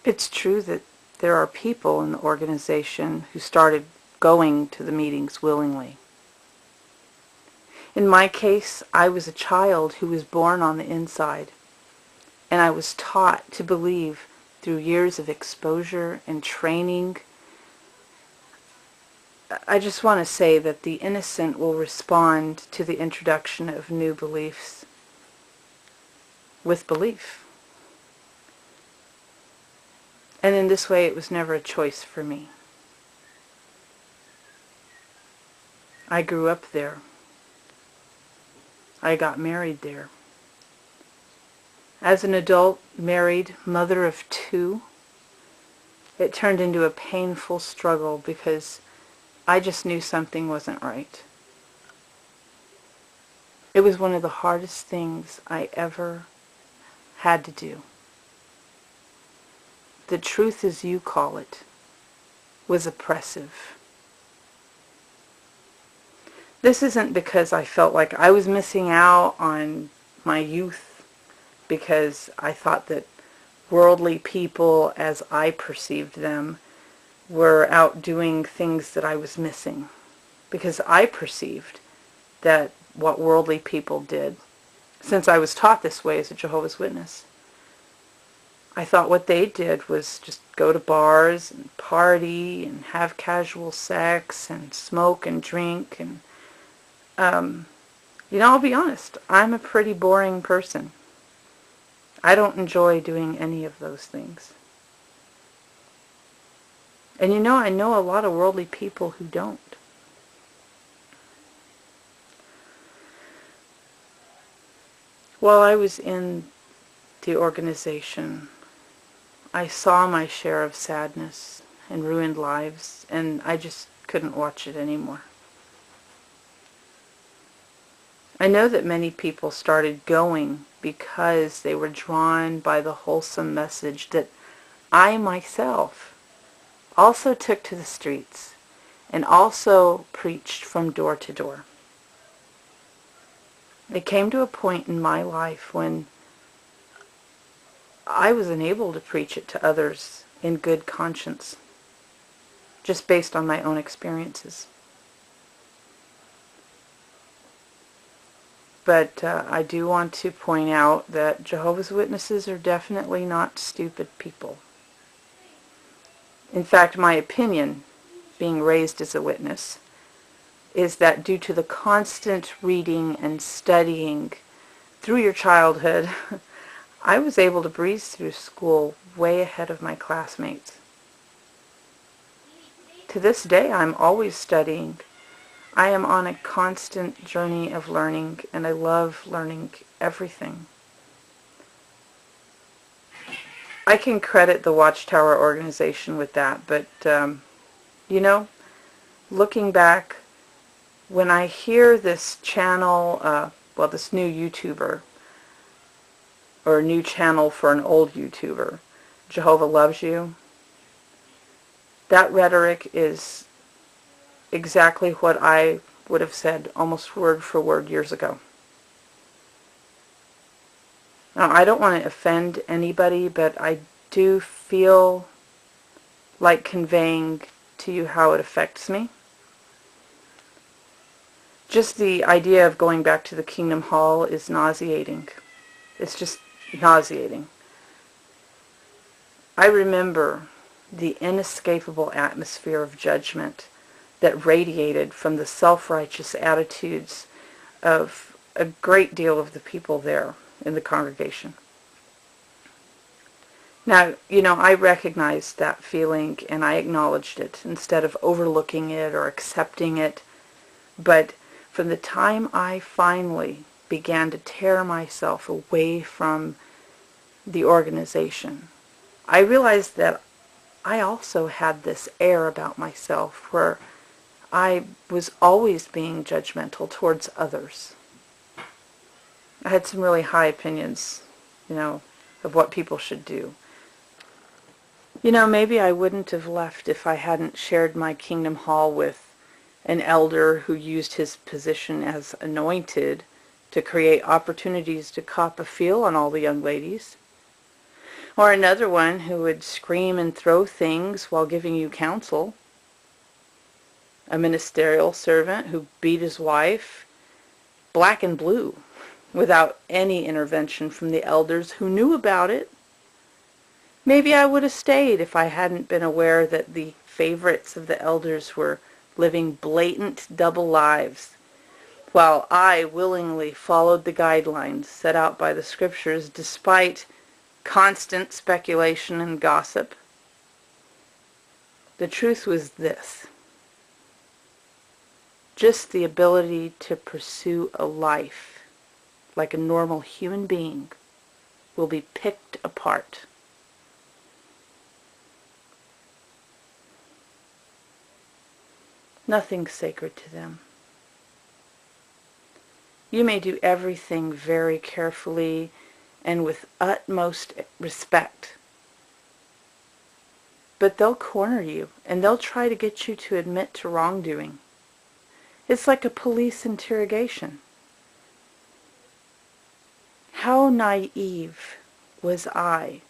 It's true that there are people in the organization who started going to the meetings willingly. In my case, I was a child who was born on the inside, and I was taught to believe through years of exposure and training. I just want to say that the innocent will respond to the introduction of new beliefs with belief. And in this way, it was never a choice for me. I grew up there. I got married there. As an adult, married, mother of 2, it turned into a painful struggle because I just knew something wasn't right. It was one of the hardest things I ever had to do. The truth, as you call it, was oppressive. This isn't because I felt like I was missing out on my youth, because I thought that worldly people, as I perceived them, were out doing things that I was missing. Because I perceived that what worldly people did, since I was taught this way as a Jehovah's Witness, I thought what they did was just go to bars and party and have casual sex and smoke and drink. And, I'll be honest, I'm a pretty boring person. I don't enjoy doing any of those things. And I know a lot of worldly people who don't. While I was in the organization, I saw my share of sadness and ruined lives, and I just couldn't watch it anymore. I know that many people started going because they were drawn by the wholesome message that I myself also took to the streets and also preached from door to door. It came to a point in my life when I was unable to preach it to others in good conscience, just based on my own experiences. But I do want to point out that Jehovah's Witnesses are definitely not stupid people. In fact, my opinion, being raised as a witness, is that due to the constant reading and studying through your childhood, I was able to breeze through school way ahead of my classmates. To this day, I'm always studying. I am on a constant journey of learning, and I love learning everything. I can credit the Watchtower organization with that, but, looking back, when I hear this channel, this new YouTuber, or a new channel for an old YouTuber, Jehovah Loves You, that rhetoric is exactly what I would have said almost word for word years ago. Now, I don't want to offend anybody, but I do feel like conveying to you how it affects me. Just the idea of going back to the Kingdom Hall is nauseating. It's just nauseating. I remember the inescapable atmosphere of judgment that radiated from the self-righteous attitudes of a great deal of the people there in the congregation. Now, I recognized that feeling and I acknowledged it instead of overlooking it or accepting it. But from the time I finally began to tear myself away from the organization, I realized that I also had this air about myself where I was always being judgmental towards others. I had some really high opinions, of what people should do. Maybe I wouldn't have left if I hadn't shared my Kingdom Hall with an elder who used his position as anointed to create opportunities to cop a feel on all the young ladies. Or another one who would scream and throw things while giving you counsel. A ministerial servant who beat his wife black and blue without any intervention from the elders who knew about it. Maybe I would have stayed if I hadn't been aware that the favorites of the elders were living blatant double lives, while I willingly followed the guidelines set out by the scriptures despite constant speculation and gossip. The truth was this: just the ability to pursue a life like a normal human being will be picked apart. Nothing's sacred to them. You may do everything very carefully and with utmost respect, but they'll corner you and they'll try to get you to admit to wrongdoing. It's like a police interrogation. How naive was I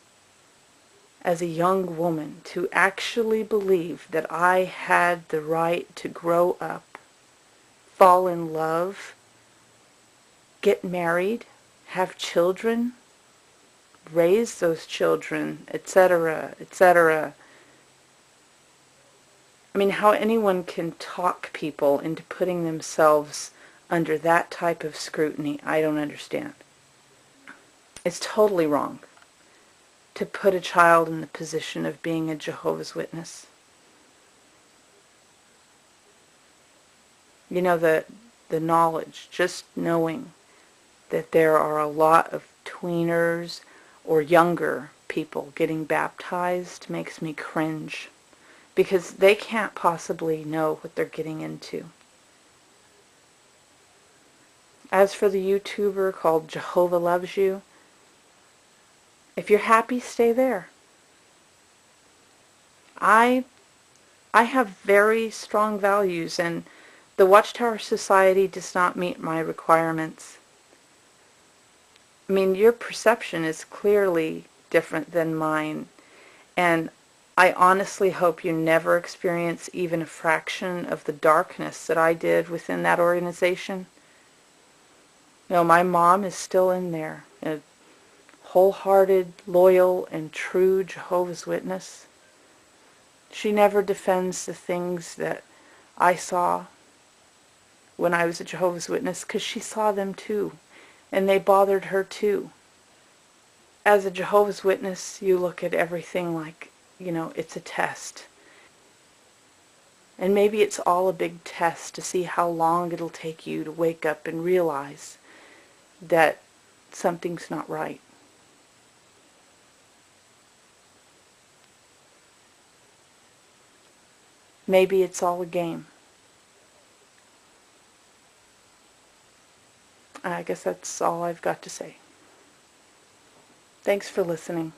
as a young woman to actually believe that I had the right to grow up, fall in love, get married, have children, raise those children, etc., etc. I mean, how anyone can talk people into putting themselves under that type of scrutiny, I don't understand. It's totally wrong to put a child in the position of being a Jehovah's Witness. You know, the knowledge, just knowing that there are a lot of tweeners or younger people getting baptized makes me cringe, because they can't possibly know what they're getting into. As for the YouTuber called Jehovah Loves You, if you're happy, stay there. I have very strong values, and the Watchtower Society does not meet my requirements. I mean, your perception is clearly different than mine, and I honestly hope you never experience even a fraction of the darkness that I did within that organization. You know, my mom is still in there, a wholehearted, loyal, and true Jehovah's Witness. She never defends the things that I saw when I was a Jehovah's Witness, because she saw them too, and they bothered her too. As a Jehovah's Witness, you look at everything like, you know, it's a test. And maybe it's all a big test to see how long it'll take you to wake up and realize that something's not right. Maybe it's all a game. I guess that's all I've got to say. Thanks for listening.